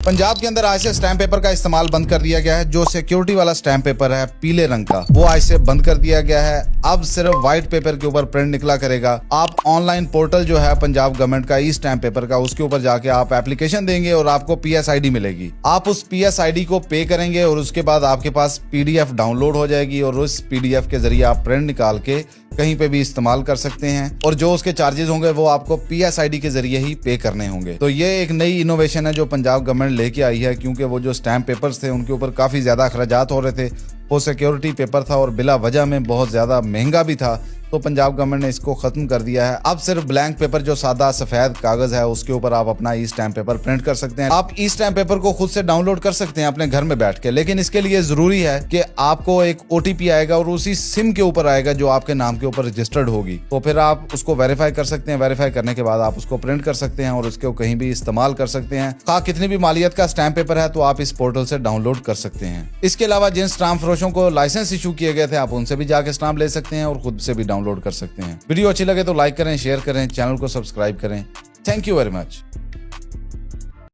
पंजाब के अंदर आज से स्टैम्प पेपर का इस्तेमाल बंद कर दिया गया है। जो सिक्योरिटी वाला स्टैम्प पेपर है पीले रंग का, वो आज से बंद कर दिया गया है। अब सिर्फ व्हाइट पेपर के ऊपर प्रिंट निकला करेगा। आप ऑनलाइन पोर्टल जो है पंजाब गवर्नमेंट का ई स्टैम्प पेपर का, उसके ऊपर जाके आप एप्लीकेशन देंगे और आपको PSID मिलेगी। आप उस PSID को पे करेंगे और उसके बाद आपके पास PDF डाउनलोड हो जाएगी और उस PDF के जरिए आप प्रिंट निकाल के कहीं पे भी इस्तेमाल कर सकते हैं और जो उसके चार्जेस होंगे वो आपको PSID के जरिए ही पे करने होंगे। तो ये एक नई इनोवेशन है जो पंजाब गवर्नमेंट लेके आई है, क्योंकि वो जो स्टैम्प पेपर्स थे उनके ऊपर काफी ज्यादा अखराजात हो रहे थे। वो सिक्योरिटी पेपर था और बिला वजह में बहुत ज्यादा महंगा भी था, तो पंजाब गवर्नमेंट ने इसको खत्म कर दिया है। अब सिर्फ ब्लैंक पेपर जो सादा सफेद कागज है उसके ऊपर आप अपना ई स्टैम्प पेपर प्रिंट कर सकते हैं। आप ई स्टैम्प पेपर को खुद से डाउनलोड कर सकते हैं अपने घर में बैठ के, लेकिन इसके लिए जरूरी है कि आपको एक OTP आएगा और उसी सिम के ऊपर आएगा जो आपके नाम के ऊपर रजिस्टर्ड होगी। तो फिर आप उसको वेरीफाई कर सकते हैं। वेरीफाई करने के बाद आप उसको प्रिंट कर सकते हैं और उसको कहीं भी इस्तेमाल कर सकते हैं। कितनी भी मालियत का स्टैम्प पेपर है तो आप इस पोर्टल से डाउनलोड कर सकते हैं। इसके अलावा जिन स्टाम्प फरोशों को लाइसेंस इशू किए गए थे आप उनसे भी जाके स्टाम्प ले सकते हैं और खुद से भी डाउनलोड कर सकते हैं। वीडियो अच्छी लगे तो लाइक करें, शेयर करें, चैनल को सब्सक्राइब करें। Thank you very much.